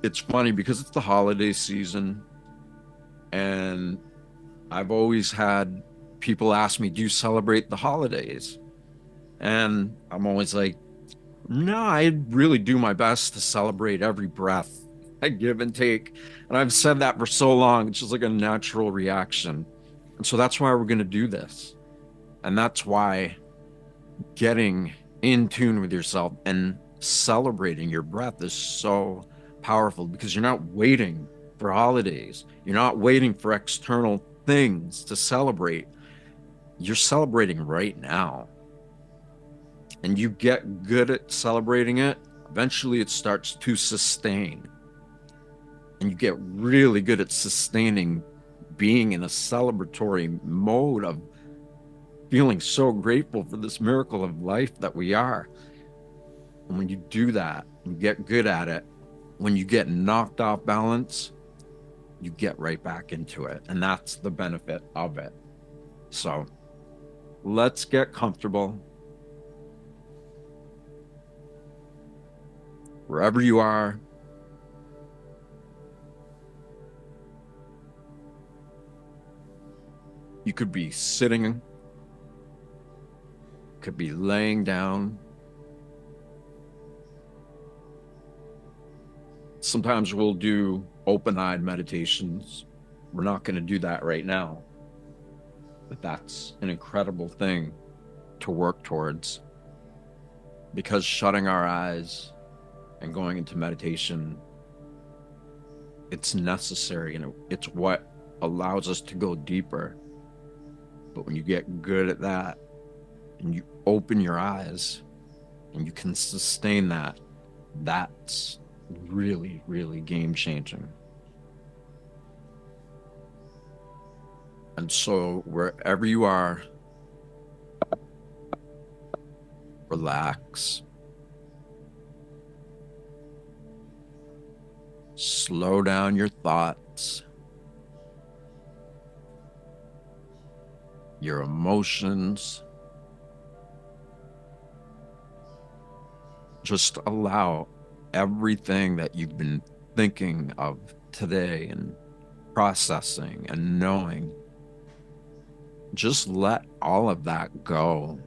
it's funny because it's the holiday season, and I've always had people ask me, "Do you celebrate the holidays?" And I'm always like, "No, I really do my best to celebrate every breath I give and take." And I've said that for so long, it's just like a natural reaction. And so that's why we're going to do this. And that's why getting in tune with yourself and celebrating your breath is so powerful because you're not waiting for holidays. You're not waiting for external things to celebrate. You're celebrating right now. And you get good at celebrating it. Eventually, it starts to sustain. And you get really good at sustaining being in a celebratory mode of feeling so grateful for this miracle of life that we are. And when you do that, you get good at it. When you get knocked off balance, you get right back into it. And that's the benefit of it. So let's get comfortable wherever you are. You could be sitting, could be laying down. Sometimes we'll do open-eyed meditations. We're not going to do that right now, but that's an incredible thing to work towards because shutting our eyes and going into meditation, it's necessary and it's what allows us to go deeper. But when you get good at that and you open your eyes and you can sustain that, that's really, really game changing. And so, wherever you are, relax, slow down your thoughts, your emotions. Just allow everything that you've been thinking of today and processing and knowing, just let all of that go.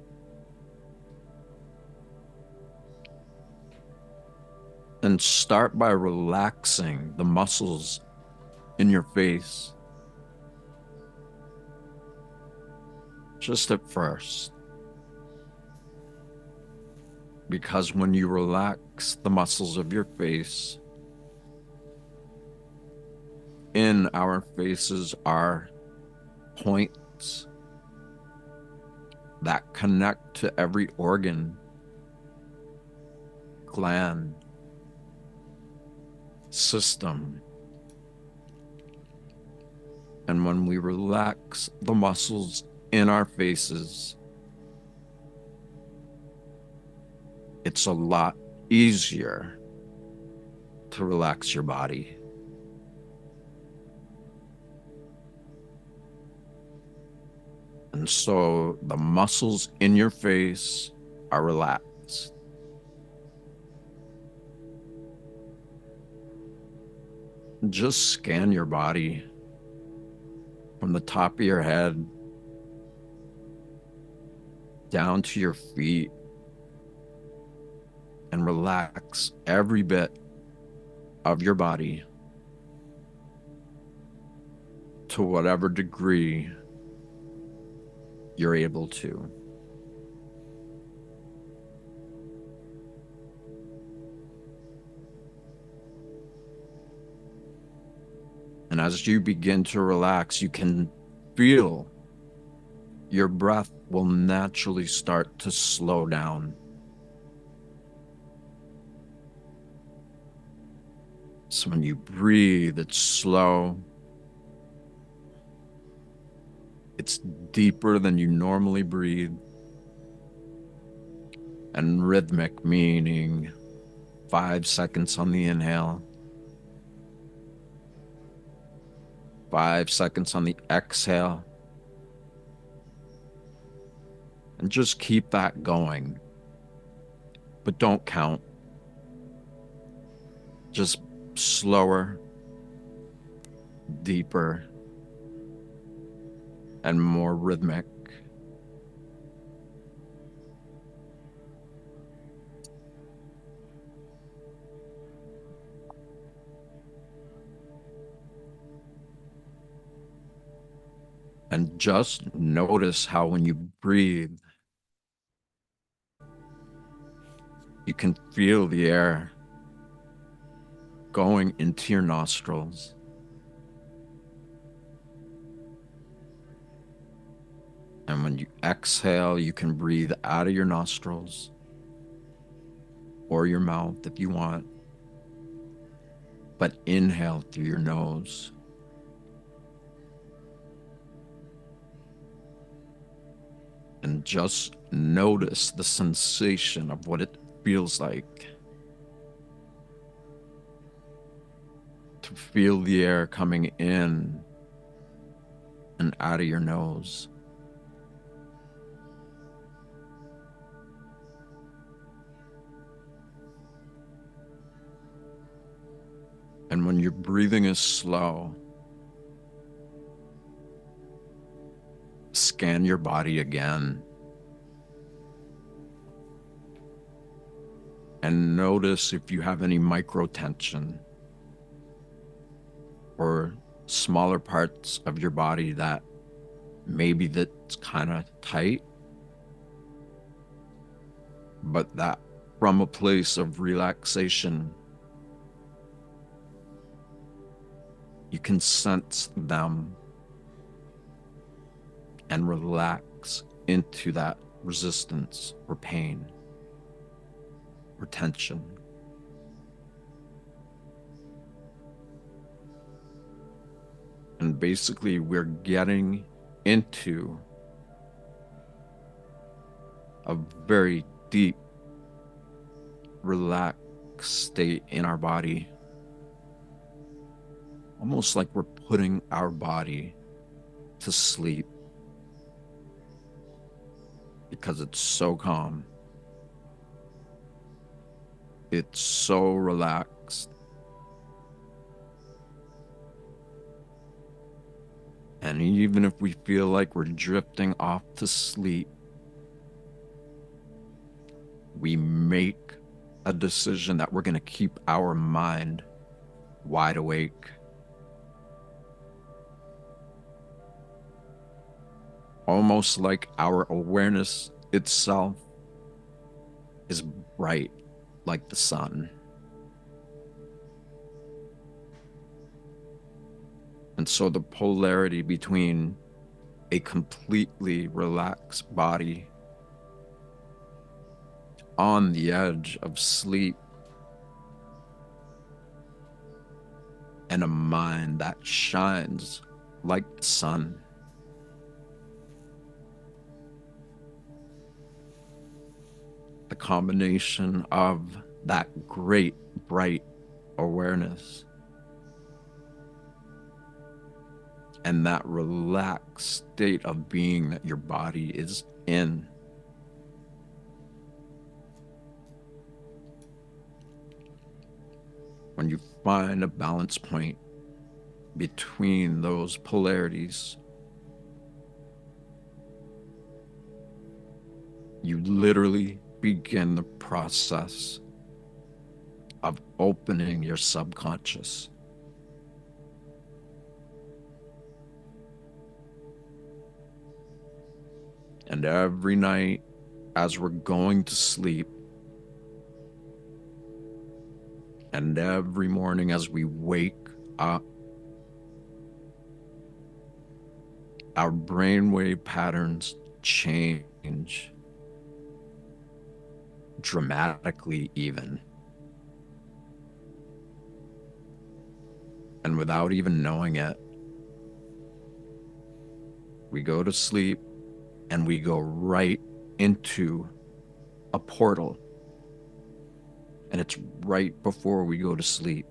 And start by relaxing the muscles in your face, just at first. Because when you relax the muscles of your face, in our faces are points that connect to every organ, gland, system. And when we relax the muscles in our faces, it's a lot easier to relax your body. And so the muscles in your face are relaxed. Just scan your body from the top of your head down to your feet and relax every bit of your body to whatever degree you're able to. And as you begin to relax, you can feel your breath will naturally start to slow down. So when you breathe, it's slow. It's deeper than you normally breathe. And rhythmic, meaning 5 seconds on the inhale, 5 seconds on the exhale. And just keep that going. But don't count. Just slower, deeper, and more rhythmic. And just notice how when you breathe, you can feel the air going into your nostrils. And when you exhale, you can breathe out of your nostrils or your mouth if you want, but inhale through your nose. And just notice the sensation of what it feels like to feel the air coming in and out of your nose. And when your breathing is slow, scan your body again and notice if you have any micro tension or smaller parts of your body that maybe that's kind of tight, but that from a place of relaxation, you can sense them and relax into that resistance or pain or tension. And basically, we're getting into a very deep, relaxed state in our body, almost like we're putting our body to sleep because it's so calm. It's so relaxed. And even if we feel like we're drifting off to sleep, we make a decision that we're going to keep our mind wide awake. Almost like our awareness itself is bright like the sun. And so the polarity between a completely relaxed body on the edge of sleep and a mind that shines like the sun. The combination of that great, bright awareness and that relaxed state of being that your body is in. When you find a balance point between those polarities, you literally begin the process of opening your subconscious. And every night as we're going to sleep, and every morning as we wake up, our brainwave patterns change dramatically even. And without even knowing it, we go to sleep and we go right into a portal. And it's right before we go to sleep.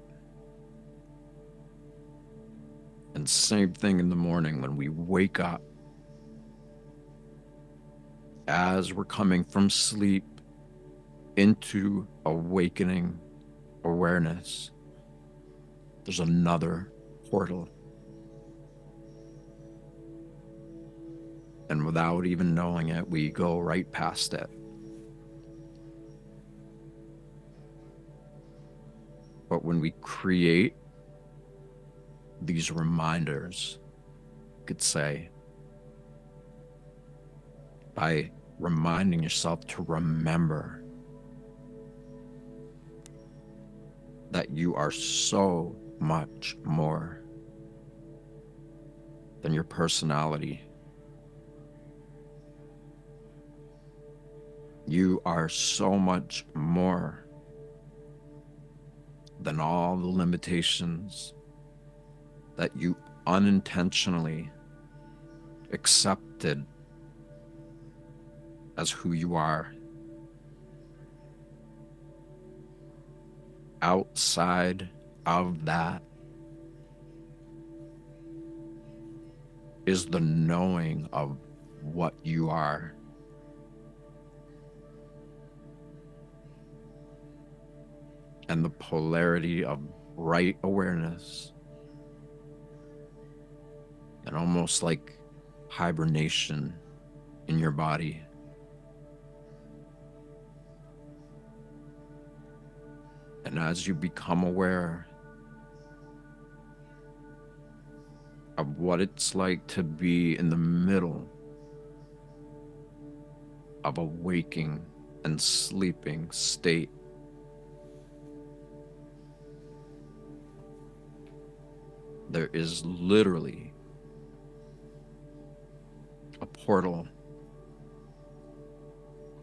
And same thing in the morning when we wake up. As we're coming from sleep into awakening awareness, there's another portal. And without even knowing it, we go right past it. But when we create these reminders, you could say, by reminding yourself to remember that you are so much more than your personality. You are so much more than all the limitations that you unintentionally accepted as who you are. Outside of that is the knowing of what you are. And the polarity of right awareness, and almost like hibernation in your body. And as you become aware of what it's like to be in the middle of a waking and sleeping state, there is literally a portal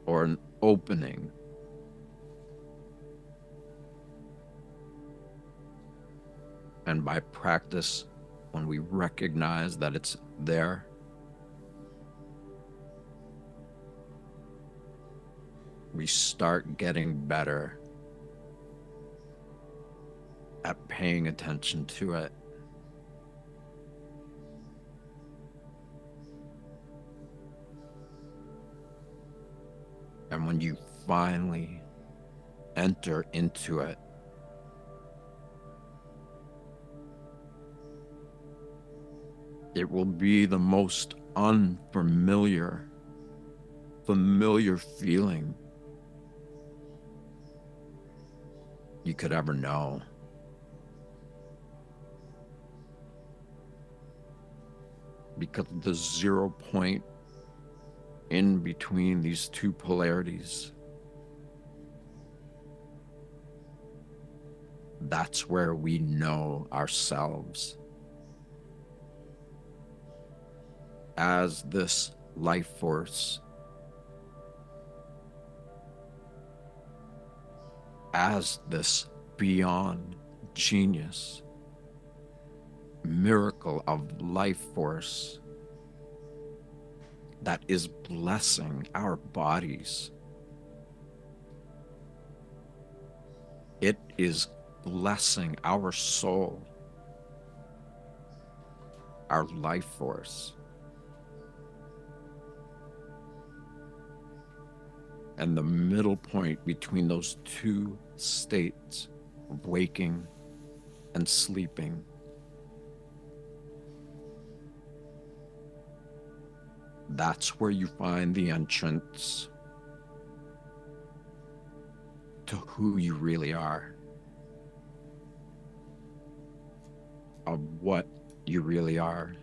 or an opening and by practice, when we recognize that it's there, we start getting better at paying attention to it. And when you finally enter into it, it will be the most familiar feeling you could ever know. Because the 0 point in between these two polarities, that's where we know ourselves as this life force, as this beyond genius, miracle of life force that is blessing our bodies. It is blessing our soul, our life force. And the middle point between those two states of waking and sleeping that's where you find the entrance to who you really are, of what you really are.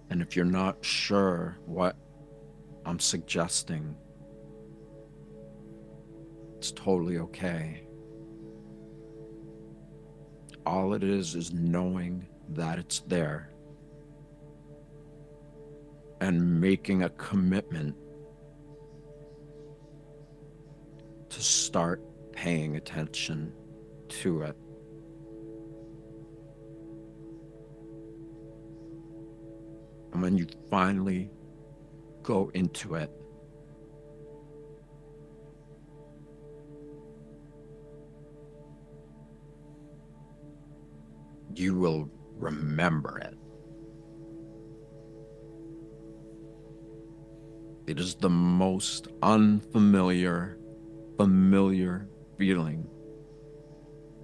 And if you're not sure what I'm suggesting, it's totally okay. All it is knowing that it's there and making a commitment to start paying attention to it. And when you finally go into it, you will remember it. It is the most familiar feeling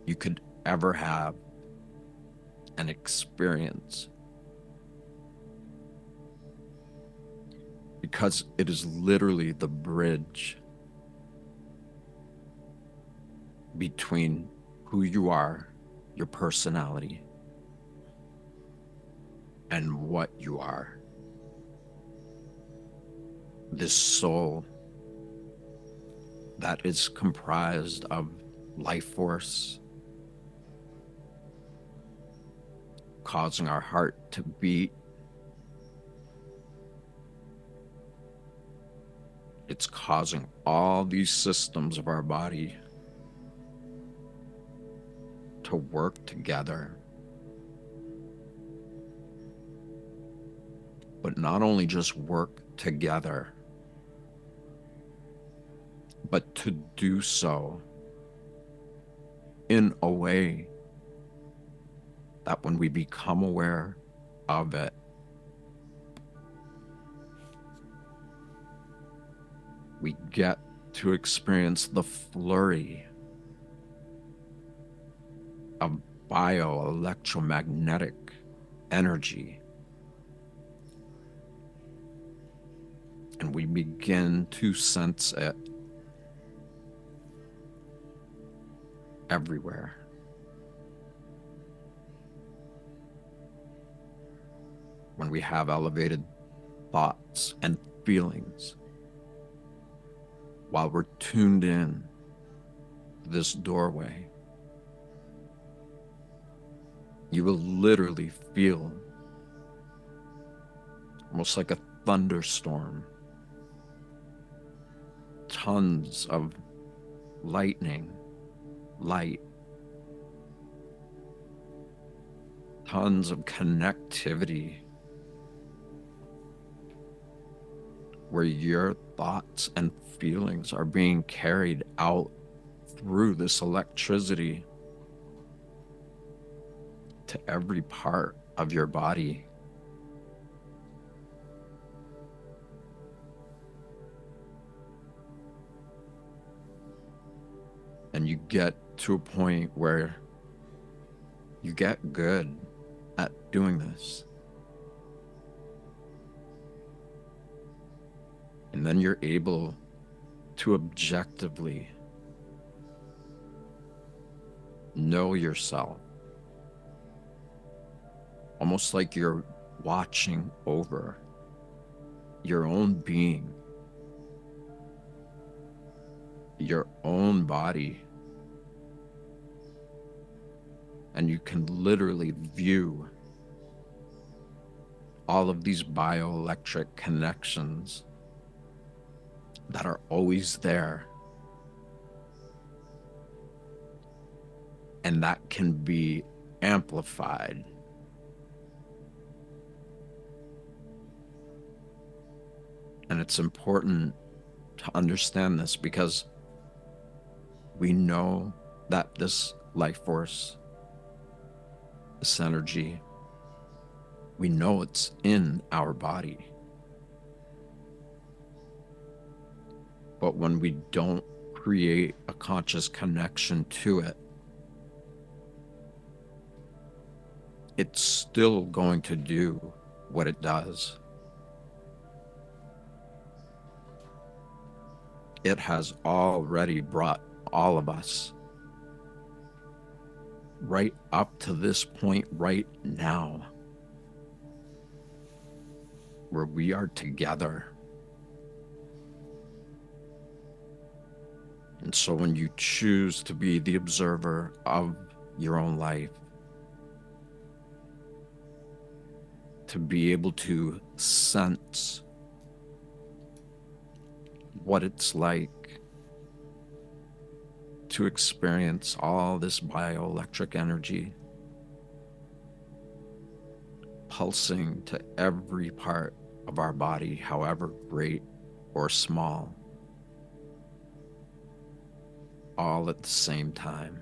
you could ever have and experience, because it is literally the bridge between who you are, your personality, and what you are, this soul that is comprised of life force, causing our heart to beat. It's causing all these systems of our body to work together. But not only just work together, but to do so in a way that when we become aware of it, we get to experience the flurry of bioelectromagnetic energy. And we begin to sense it everywhere. When we have elevated thoughts and feelings, while we're tuned in to this doorway, you will literally feel almost like a thunderstorm, tons of lightning, light, tons of connectivity, where your thoughts and feelings are being carried out through this electricity to every part of your body. And you get to a point where you get good at doing this. And then you're able to objectively know yourself, almost like you're watching over your own being, your own body. And you can literally view all of these bioelectric connections that are always there, and that can be amplified. And it's important to understand this, because we know that this life force, this energy, we know it's in our body. But when we don't create a conscious connection to it, it's still going to do what it does. It has already brought all of us right up to this point right now, where we are together. And so when you choose to be the observer of your own life, to be able to sense what it's like to experience all this bioelectric energy pulsing to every part of our body, however great or small, all at the same time.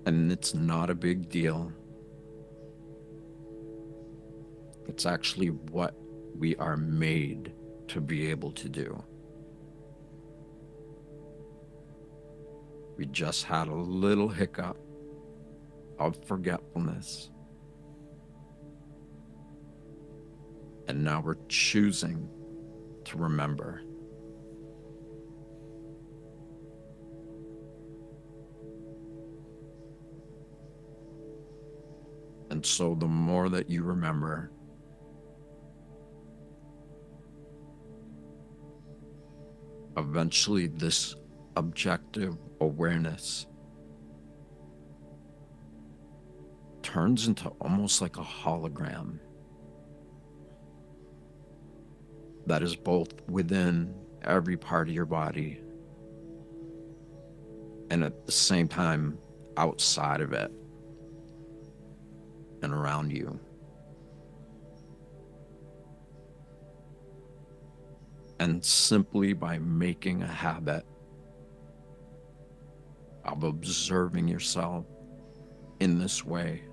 And it's not a big deal. It's actually what we are made to be able to do. We just had a little hiccup of forgetfulness. And now we're choosing to remember. And so the more that you remember, eventually this objective awareness turns into almost like a hologram that is both within every part of your body and at the same time outside of it and around you. And simply by making a habit of observing yourself in this way,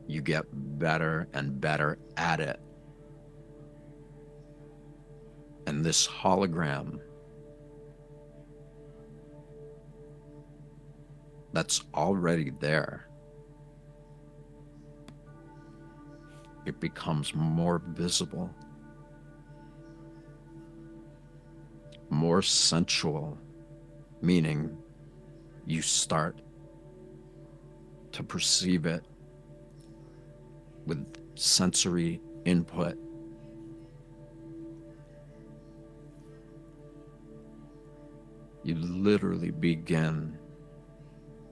you get better and better at it. And this hologram that's already there, it becomes more visible, more sensual, meaning you start to perceive it with sensory input. You literally begin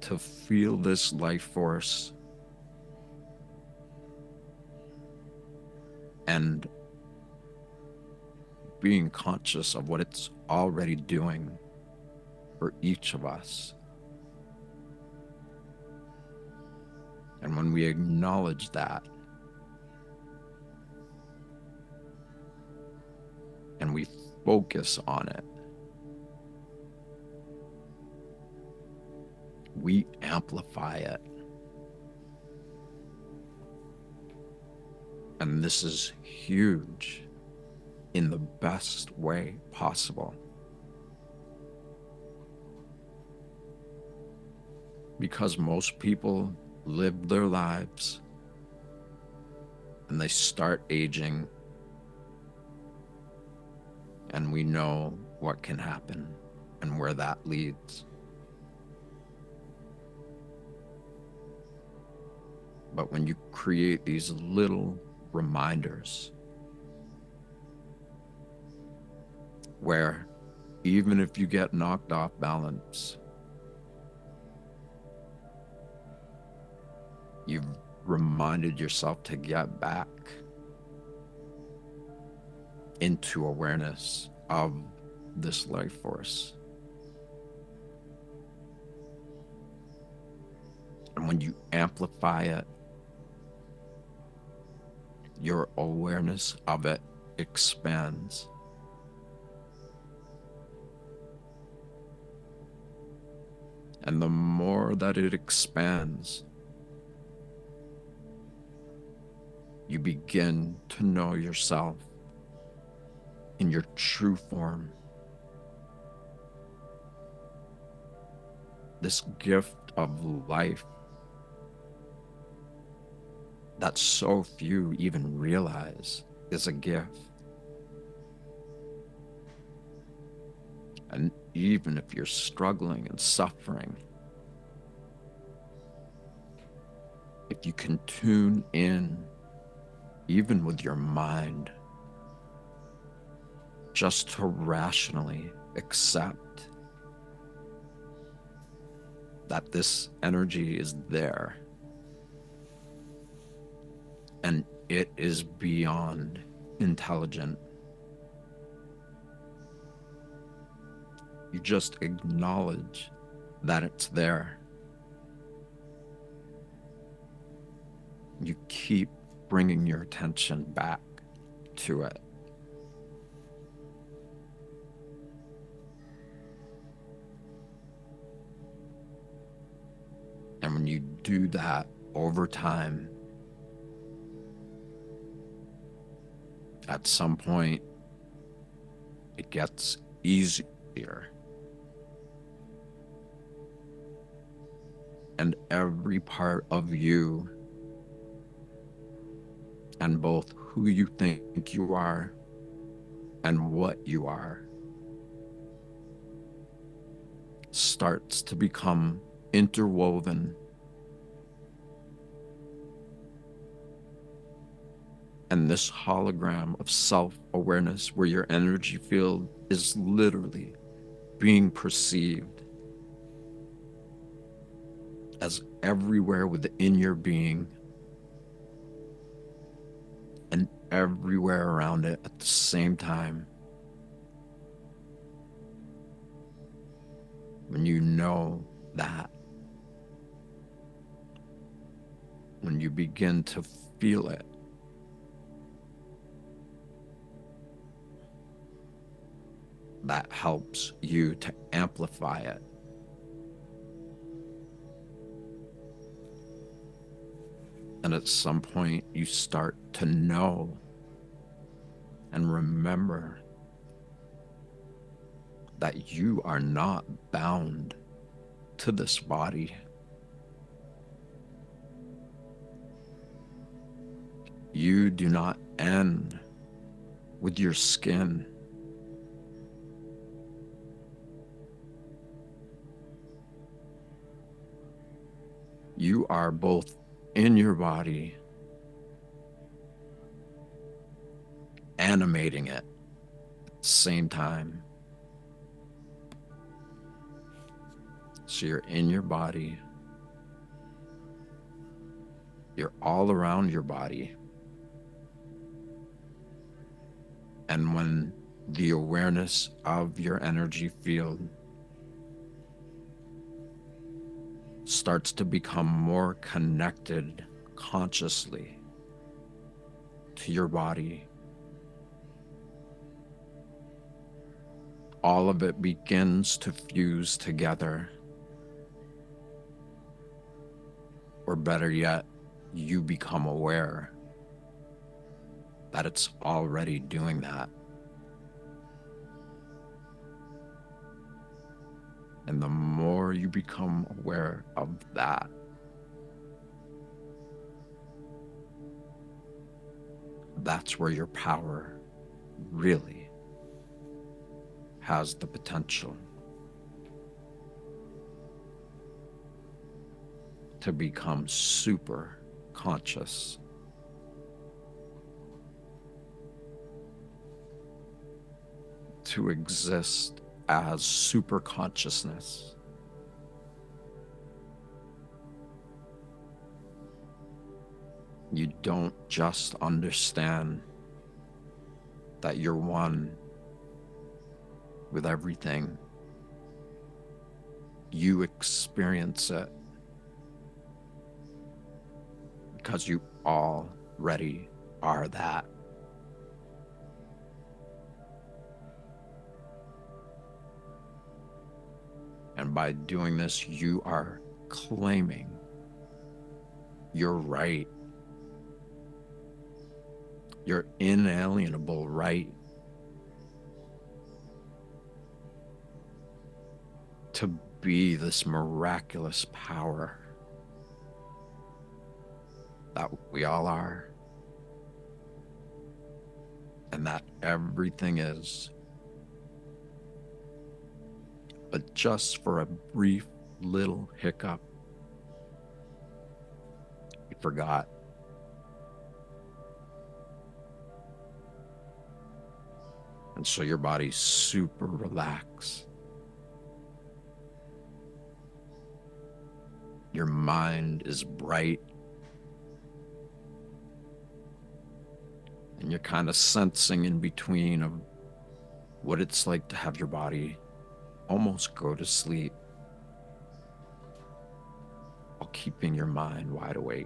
to feel this life force and being conscious of what it's already doing for each of us. And when we acknowledge that and we focus on it, we amplify it. And this is huge in the best way possible. Because most people live their lives and they start aging, and we know what can happen and where that leads. But when you create these little reminders where even if you get knocked off balance, you've reminded yourself to get back into awareness of this life force. And when you amplify it, your awareness of it expands. And the more that it expands, you begin to know yourself in your true form. This gift of life that so few even realize is a gift. And even if you're struggling and suffering, if you can tune in, even with your mind, just to rationally accept that this energy is there and it is beyond intelligent. You just acknowledge that it's there. You keep bringing your attention back to it. And when you do that over time, At some point, it gets easier. And every part of you, and both who you think you are and what you are, starts to become interwoven. And this hologram of self-awareness, where your energy field is literally being perceived as everywhere within your being and everywhere around it at the same time. When you know that, when you begin to feel it, that helps you to amplify it. And at some point, you start to know and remember that you are not bound to this body. You do not end with your skin. You are both in your body, animating it at the same time. So you're in your body, you're all around your body. And when the awareness of your energy field starts to become more connected consciously to your body, all of it begins to fuse together. Or better yet, you become aware that it's already doing that. And the more you become aware of that, that's where your power really has the potential to become super conscious. To exist as super consciousness. You don't just understand that you're one with everything. You experience it because you already are that. And by doing this, you are claiming your right, your inalienable right to be this miraculous power that we all are, and that everything is. But just for a brief little hiccup, you forgot. And so your body's super relaxed. Your mind is bright. And you're kind of sensing in between of what it's like to have your body almost go to sleep while keeping your mind wide awake.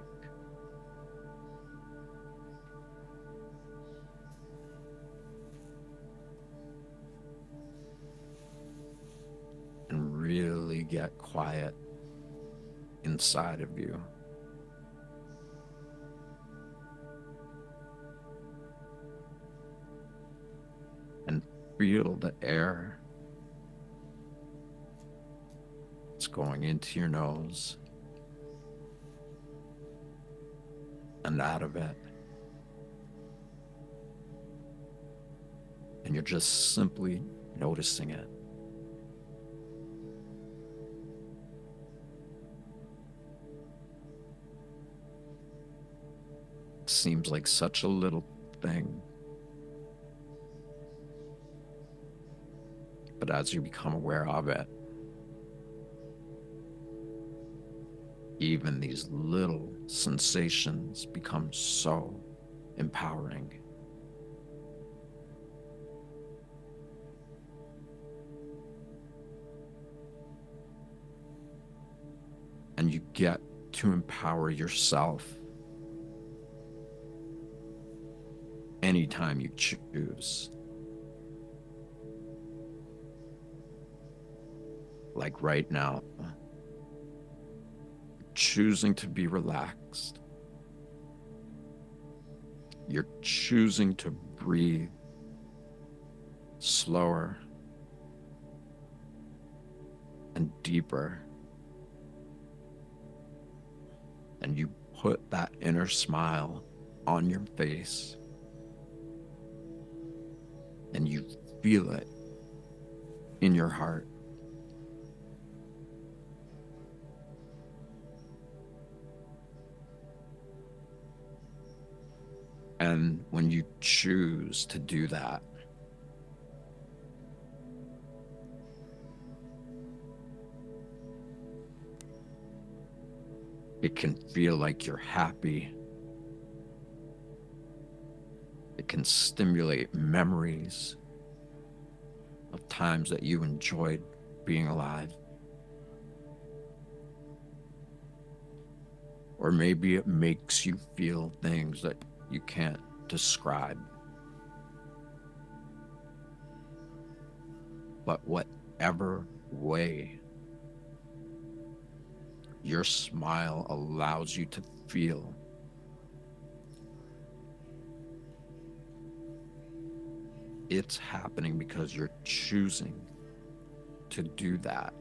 And really get quiet inside of you. feel the air. It's going into your nose and out of it. And you're just simply noticing it. It seems like such a little thing. But as you become aware of it, even these little sensations become so empowering. And you get to empower yourself anytime you choose. Like right now, choosing to be relaxed. You're choosing to breathe slower and deeper. And you put that inner smile on your face and you feel it in your heart. And when you choose to do that, it can feel like you're happy. It can stimulate memories of times that you enjoyed being alive. Or maybe it makes you feel things that you can't describe. But whatever way your smile allows you to feel, it's happening because you're choosing to do that.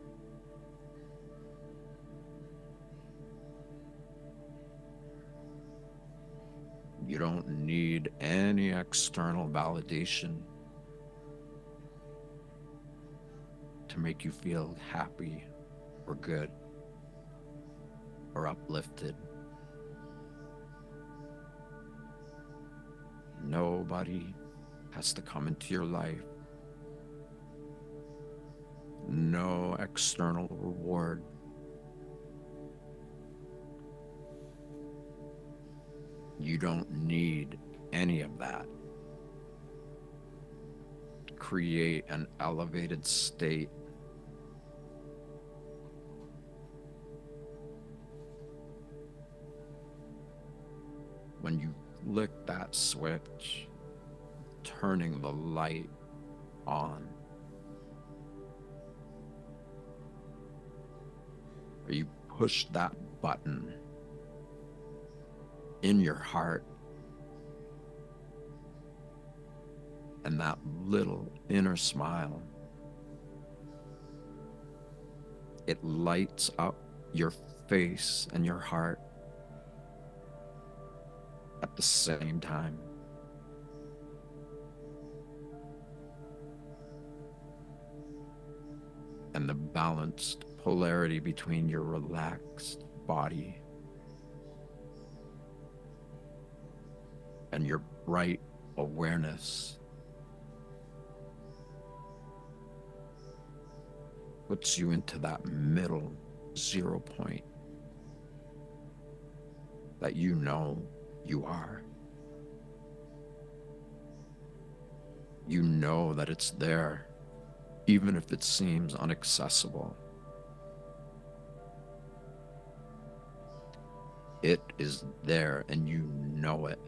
You don't need any external validation to make you feel happy or good or uplifted. Nobody has to come into your life. No external reward. You don't need any of that. Create an elevated state. When you flick that switch, turning the light on, or you push that button in your heart, and that little inner smile, it lights up your face and your heart at the same time. And the balanced polarity between your relaxed body and your bright awareness puts you into that middle 0 point that you know you are. You know that it's there, even if it seems inaccessible. It is there and you know it.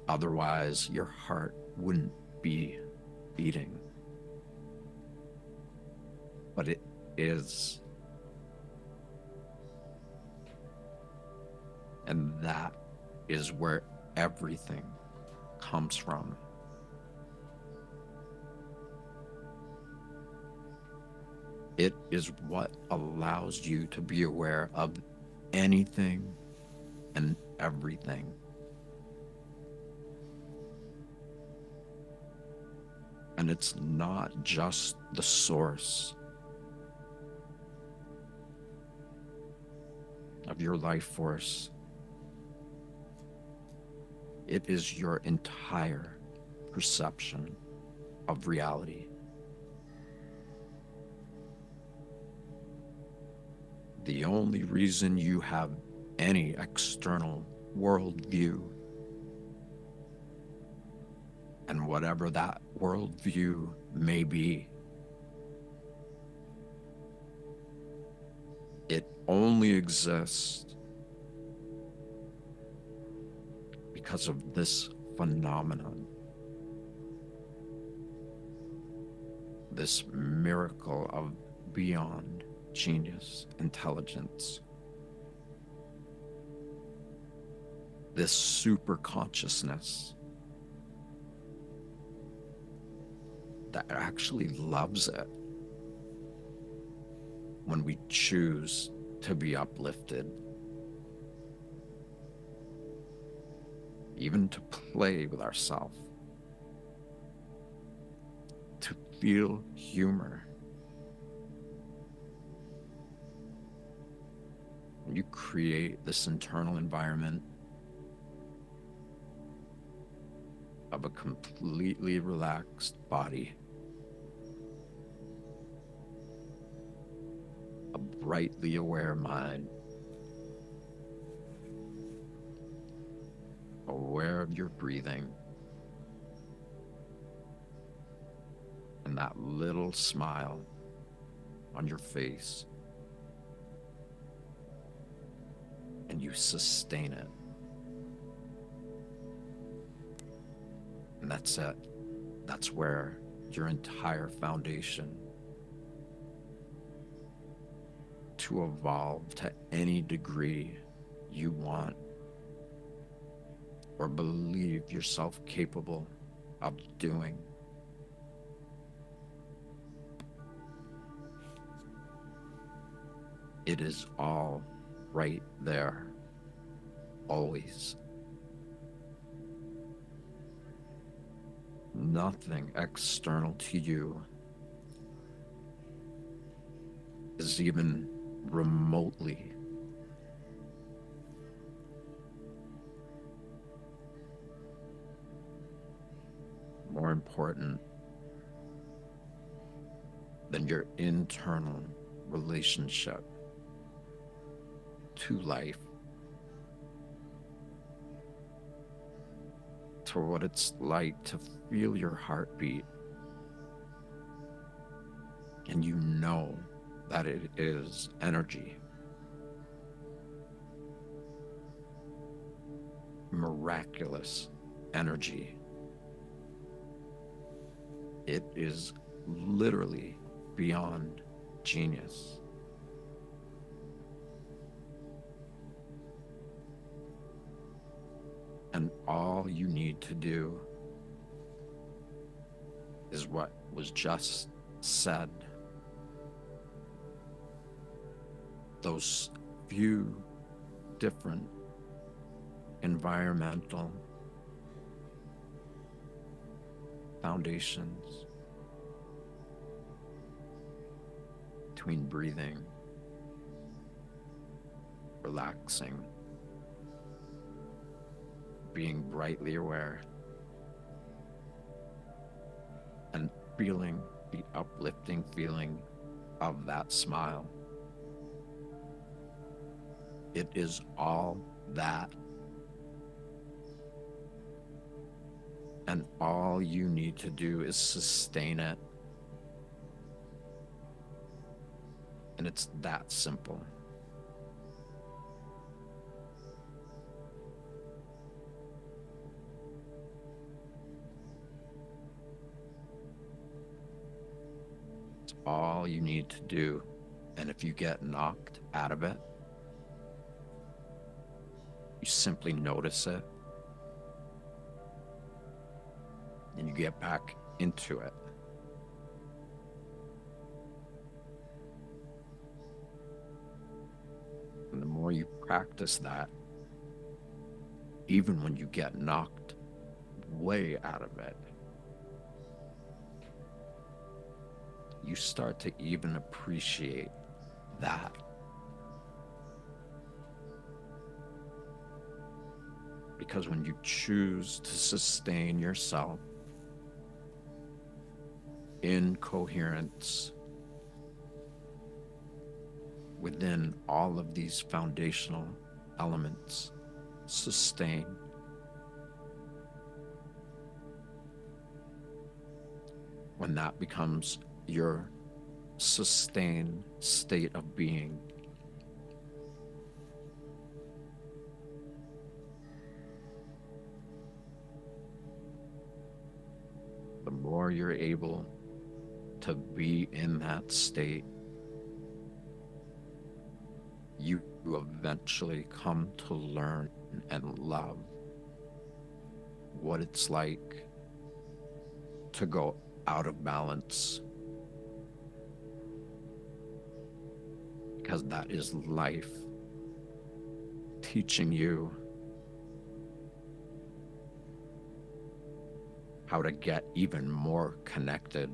Otherwise, your heart wouldn't be beating. But it is. And that is where everything comes from. It is what allows you to be aware of anything and everything. And it's not just the source of your life force, it is your entire perception of reality. The only reason you have any external worldview, and whatever that worldview may be, it only exists because of this phenomenon, this miracle of beyond genius intelligence, this super consciousness that actually loves it when we choose to be uplifted, even to play with ourselves, to feel humor. You create this internal environment of a completely relaxed body, a brightly aware mind, aware of your breathing, and that little smile on your face, and you sustain it. And that's it. That's where your entire foundation to evolve to any degree you want or believe yourself capable of doing. It is all right there, always. Nothing external to you is even remotely more important than your internal relationship to life, to what it's like to feel your heartbeat, and you know that it is energy, miraculous energy. It is literally beyond genius. And all you need to do is what was just said. Those few different environmental foundations between breathing, relaxing, being brightly aware, and feeling the uplifting feeling of that smile. It is all that. And all you need to do is sustain it. And it's that simple. It's all you need to do. And if you get knocked out of it, you simply notice it and you get back into it. you practice that, even when you get knocked way out of it, you start to even appreciate that. Because when you choose to sustain yourself in coherence within all of these foundational elements, sustain, when that becomes your sustained state of being, the more you're able to be in that state, you eventually come to learn and love what it's like to go out of balance. Because that is life teaching you how to get even more connected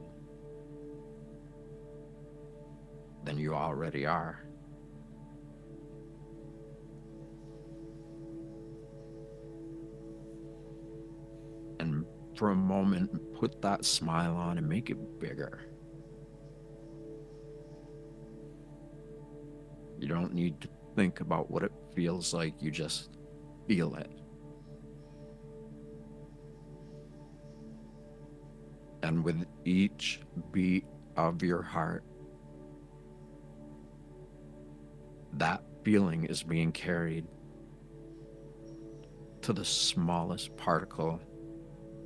than you already are. And for a moment, put that smile on and make it bigger. You don't need to think about what it feels like, you just feel it. And with each beat of your heart, that feeling is being carried to the smallest particle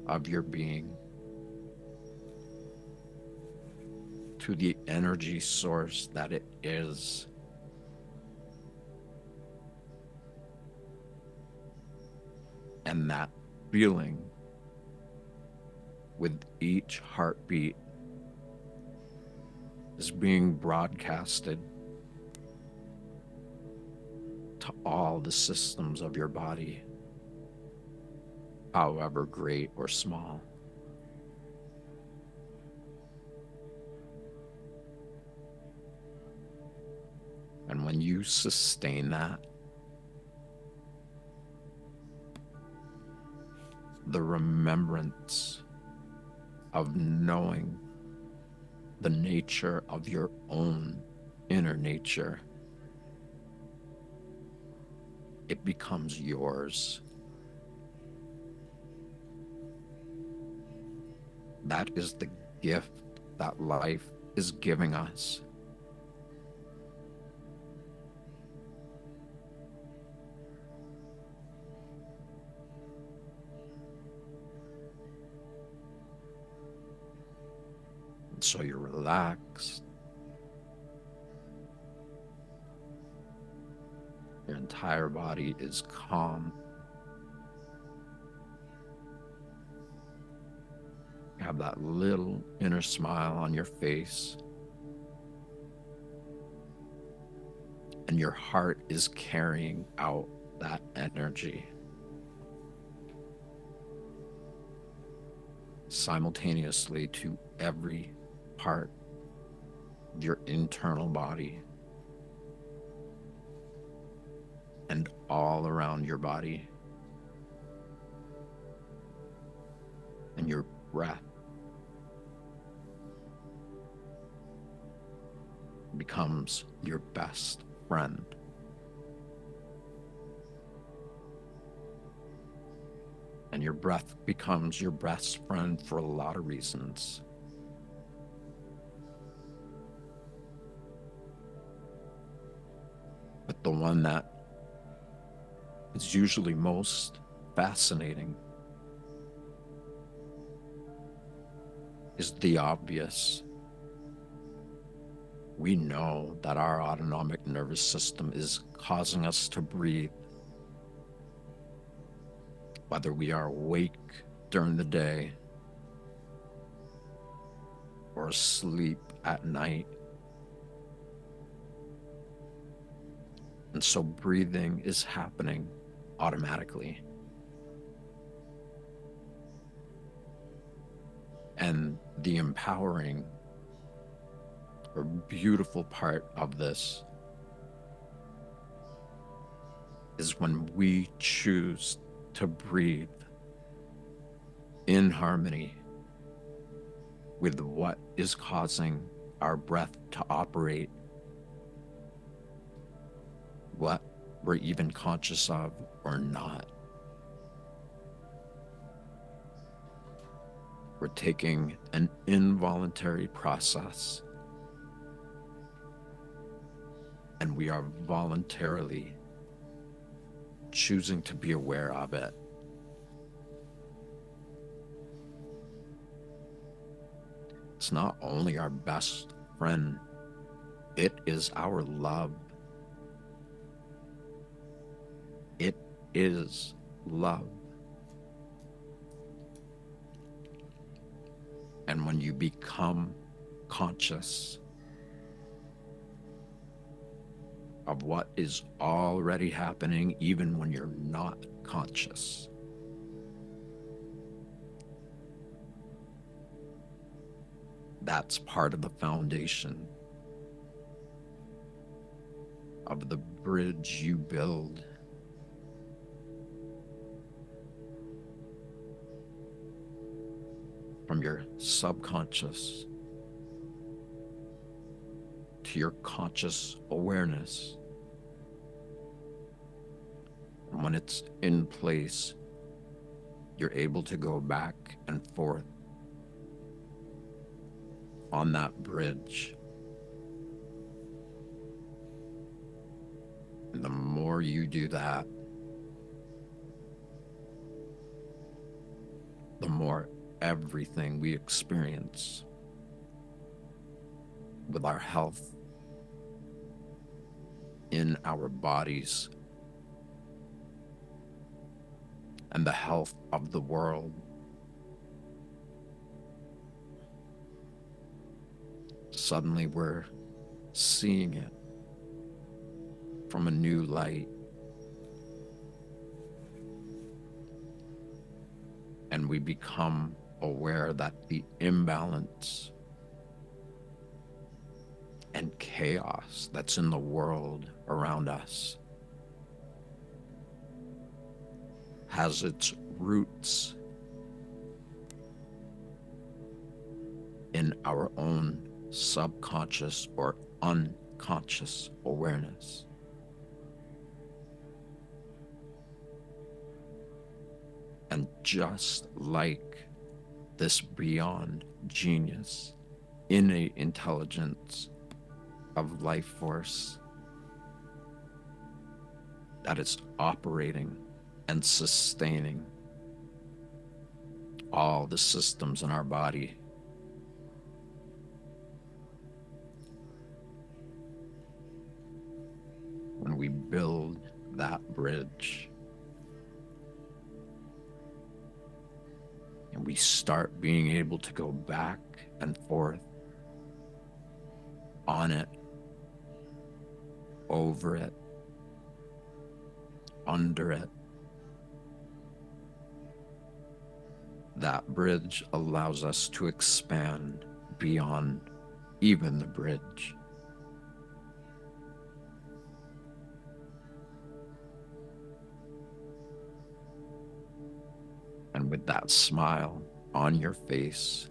of your being, to the energy source that it is. And that feeling, with each heartbeat, is being broadcasted to all the systems of your body, however great or small. And when you sustain that, the remembrance of knowing the nature of your own inner nature, it becomes yours. That is the gift that life is giving us. And so you're relaxed. Your entire body is calm. You have that little inner smile on your face. And your heart is carrying out that energy simultaneously to every part of your internal body and all around your body. And your breath becomes your best friend. And your breath becomes your best friend for a lot of reasons. But the one that is usually most fascinating is the obvious. We know that our autonomic nervous system is causing us to breathe, whether we are awake during the day or asleep at night. And so breathing is happening automatically. And the empowering or beautiful part of this is when we choose to breathe in harmony with what is causing our breath to operate, what we're even conscious of or not. We're taking an involuntary process and we are voluntarily choosing to be aware of it. It's not only our best friend, it is our love. It is love. And when you become conscious of what is already happening, even when you're not conscious, that's part of the foundation of the bridge you build from your subconscious to your conscious awareness. And when it's in place, you're able to go back and forth on that bridge. And the more you do that, the more everything we experience with our health in our bodies and the health of the world suddenly we're seeing it from a new light. And we become aware that the imbalance and chaos that's in the world around us has its roots in our own subconscious or unconscious awareness. And just like this beyond genius, innate intelligence of life force that is operating and sustaining all the systems in our body, when we build that bridge and we start being able to go back and forth on it, over it, under it, that bridge allows us to expand beyond even the bridge. And with that smile on your face,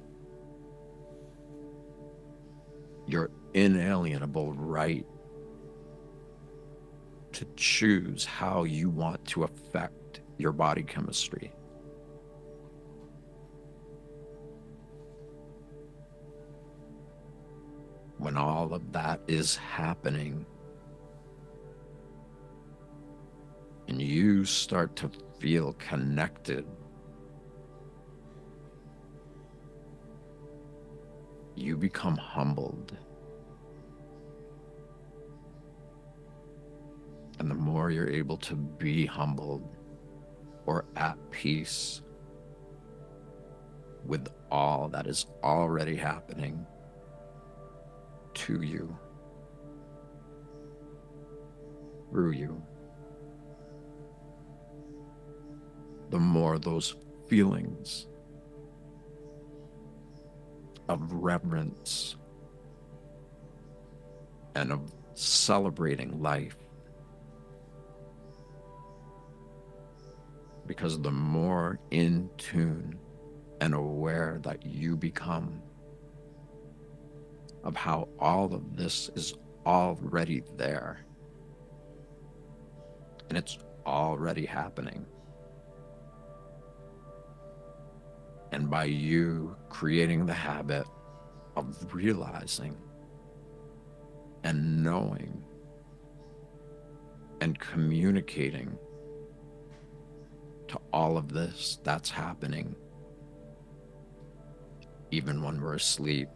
your inalienable right to choose how you want to affect your body chemistry. When all of that is happening and you start to feel connected, you become humbled. And the more you're able to be humbled or at peace with all that is already happening to you, through you, the more those feelings of reverence and of celebrating life, because the more in tune and aware that you become of how all of this is already there and it's already happening. And by you creating the habit of realizing and knowing and communicating to all of this that's happening, even when we're asleep,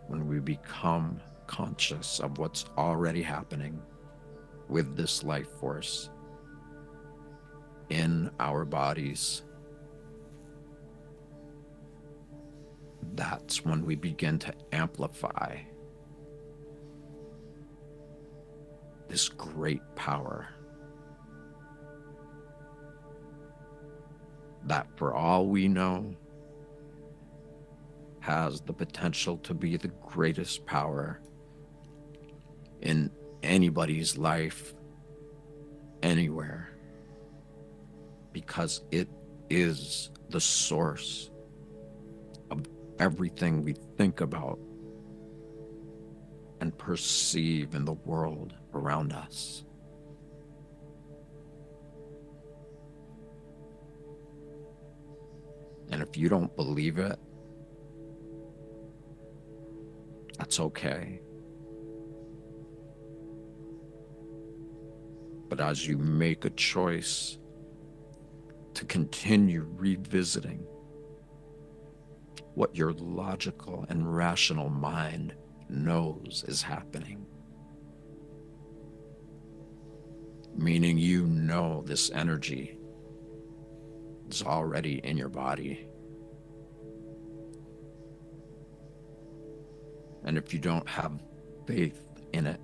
when we become conscious of what's already happening with this life force in our bodies, that's when we begin to amplify this great power that, for all we know, has the potential to be the greatest power in anybody's life, anywhere, because it is the source of everything we think about and perceive in the world around us. And if you don't believe it, that's okay. But as you make a choice to continue revisiting what your logical and rational mind knows is happening, meaning you know this energy is already in your body. And if you don't have faith in it,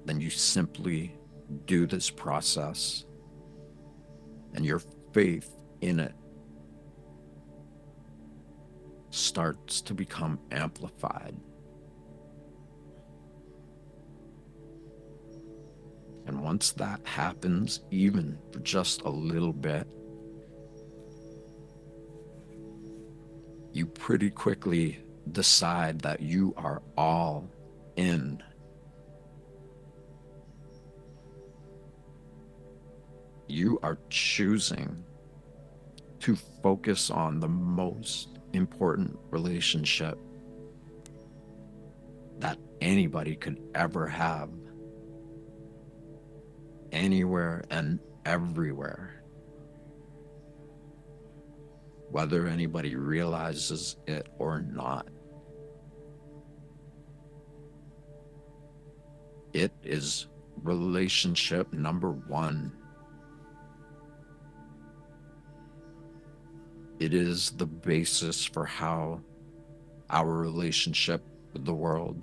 then you simply do this process, and your faith in it starts to become amplified. And once that happens, even for just a little bit, you pretty quickly decide that you are all in. You are choosing to focus on the most important relationship that anybody could ever have, anywhere and everywhere, whether anybody realizes it or not. It is relationship number one. It is the basis for how our relationship with the world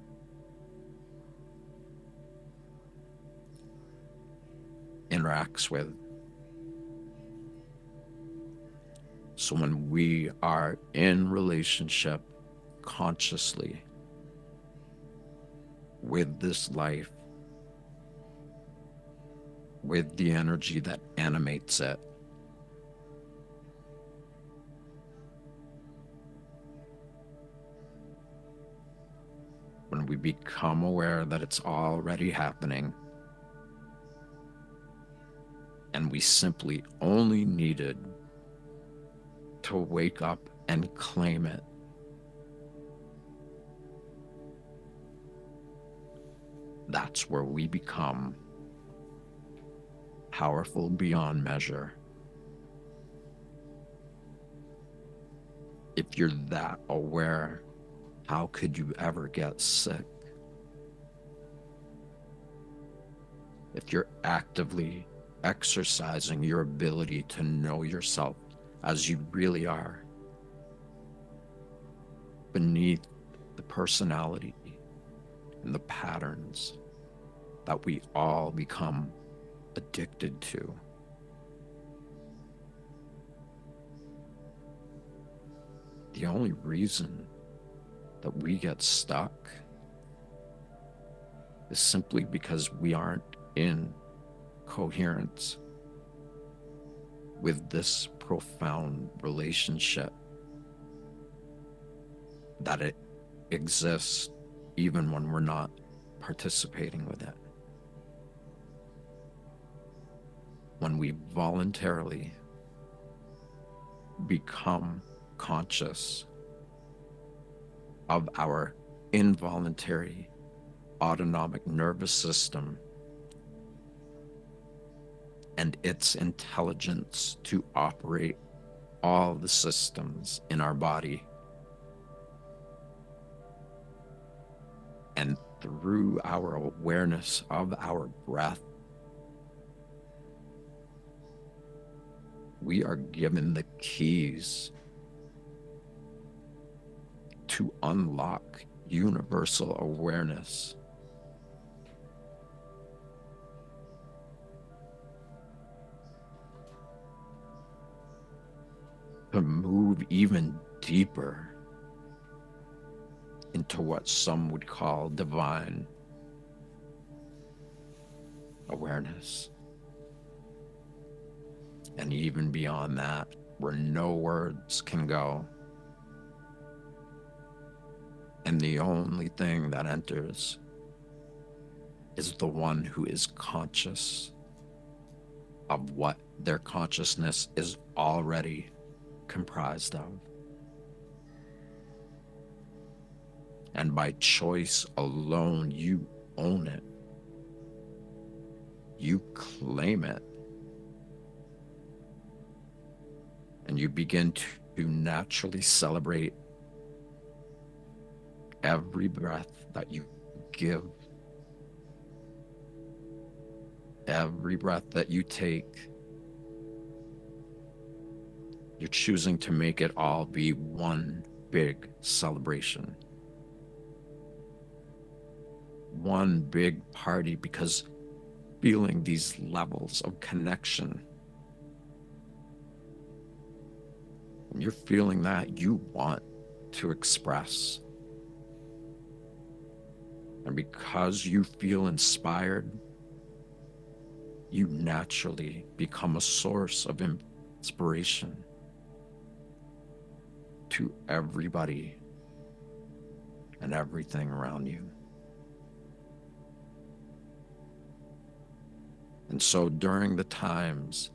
interacts with. So when we are in relationship consciously with this life, with the energy that animates it, when we become aware that it's already happening, and we simply only needed to wake up and claim it, that's where we become powerful beyond measure. If you're that aware, how could you ever get sick? If you're actively exercising your ability to know yourself as you really are, beneath the personality and the patterns that we all become addicted to. The only reason that we get stuck is simply because we aren't in coherence with this profound relationship that it exists even when we're not participating with it. When we voluntarily become conscious of our involuntary autonomic nervous system and its intelligence to operate all the systems in our body, and through our awareness of our breath, we are given the keys to unlock universal awareness. To move even deeper into what some would call divine awareness. And even beyond that, where no words can go. And the only thing that enters is the one who is conscious of what their consciousness is already comprised of. And by choice alone, you own it. You claim it. And you begin to naturally celebrate every breath that you give, every breath that you take. You're choosing to make it all be one big celebration, one big party, because feeling these levels of connection, when you're feeling that, you want to express. And because you feel inspired, you naturally become a source of inspiration to everybody and everything around you. And so during the times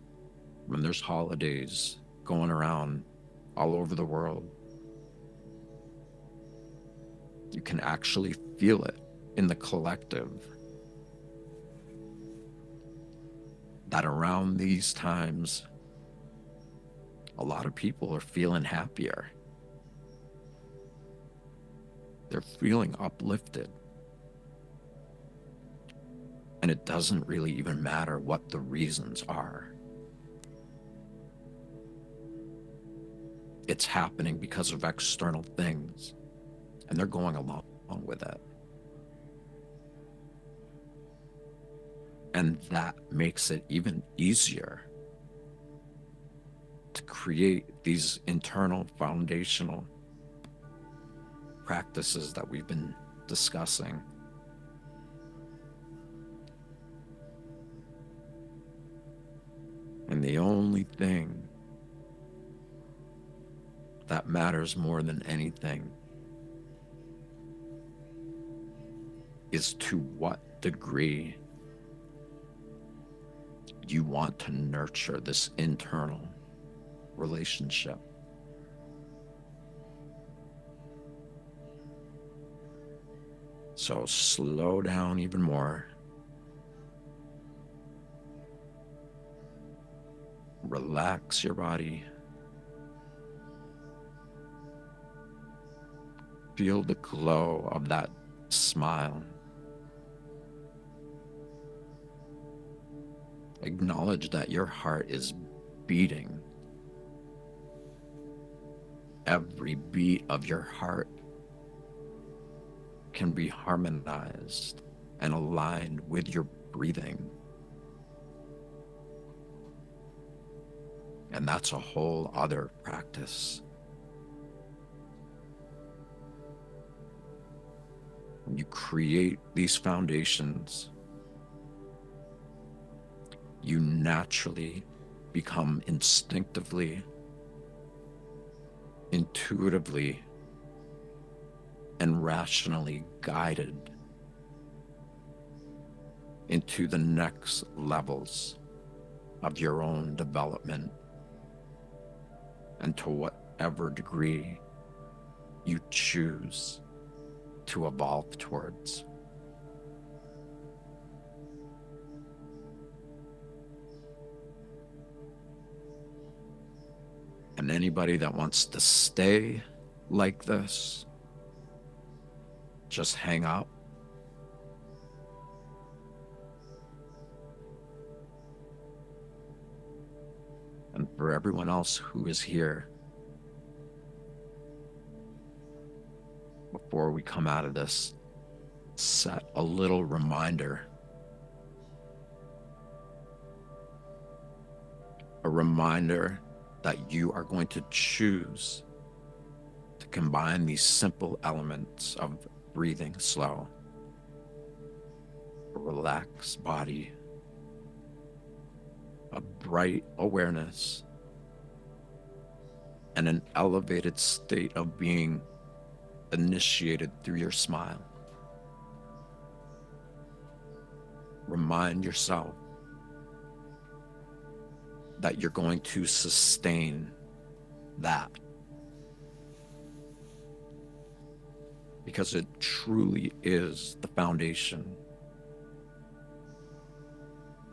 when there's holidays going around all over the world, you can actually feel it in the collective that around these times, a lot of people are feeling happier. They're feeling uplifted. And it doesn't really even matter what the reasons are. It's happening because of external things, and they're going along with it. And that makes it even easier to create these internal foundational practices that we've been discussing. And the only thing that matters more than anything is to what degree you want to nurture this internal relationship. So slow down even more. Relax your body. Feel the glow of that smile. Acknowledge that your heart is beating. Every beat of your heart can be harmonized and aligned with your breathing. And that's a whole other practice. When you create these foundations, you naturally become instinctively, intuitively, and rationally guided into the next levels of your own development, and to whatever degree you choose to evolve towards. And anybody that wants to stay like this, just hang up. And for everyone else who is here, before we come out of this, set a little reminder. A reminder that you are going to choose to combine these simple elements of breathing slow, a relaxed body, a bright awareness, and an elevated state of being initiated through your smile. Remind yourself that you're going to sustain that, because it truly is the foundation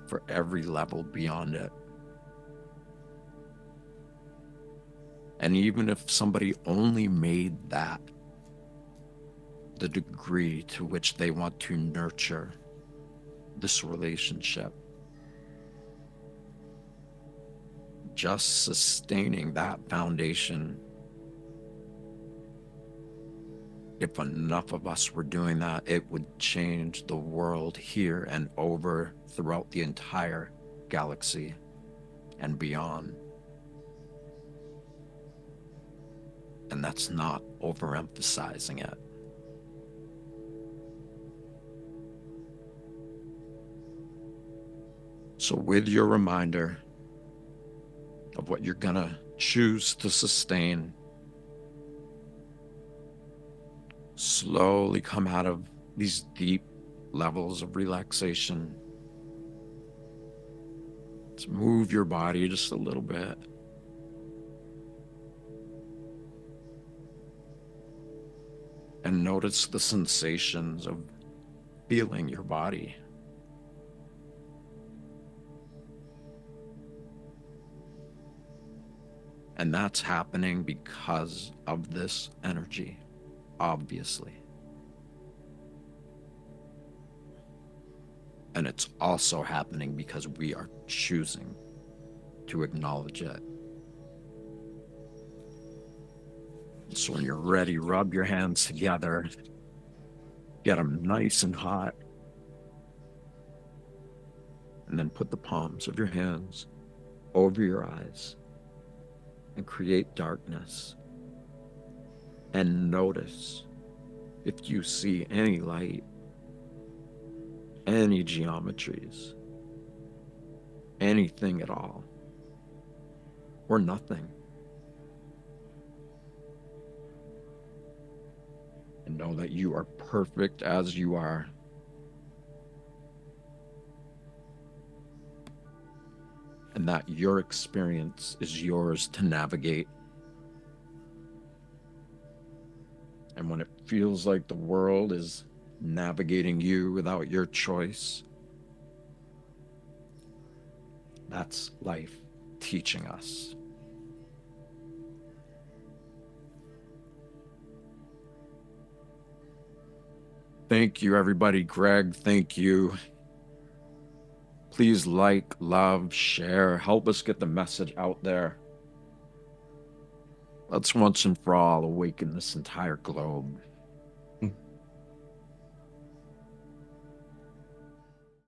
for every level beyond it. And even if somebody only made that the degree to which they want to nurture this relationship, just sustaining that foundation, if enough of us were doing that, it would change the world here and over throughout the entire galaxy and beyond. And that's not overemphasizing it. So with your reminder of what you're gonna choose to sustain, slowly come out of these deep levels of relaxation. Let's move your body just a little bit. And notice the sensations of feeling your body. And that's happening because of this energy, obviously. And it's also happening because we are choosing to acknowledge it. So when you're ready, rub your hands together, get them nice and hot, and then put the palms of your hands over your eyes and create darkness. And notice if you see any light, any geometries, anything at all, or nothing. And know that you are perfect as you are. And that your experience is yours to navigate. And when it feels like the world is navigating you without your choice, that's life teaching us. Thank you, everybody. Greg, thank you. Please like, love, share, help us get the message out there. Let's once and for all awaken this entire globe.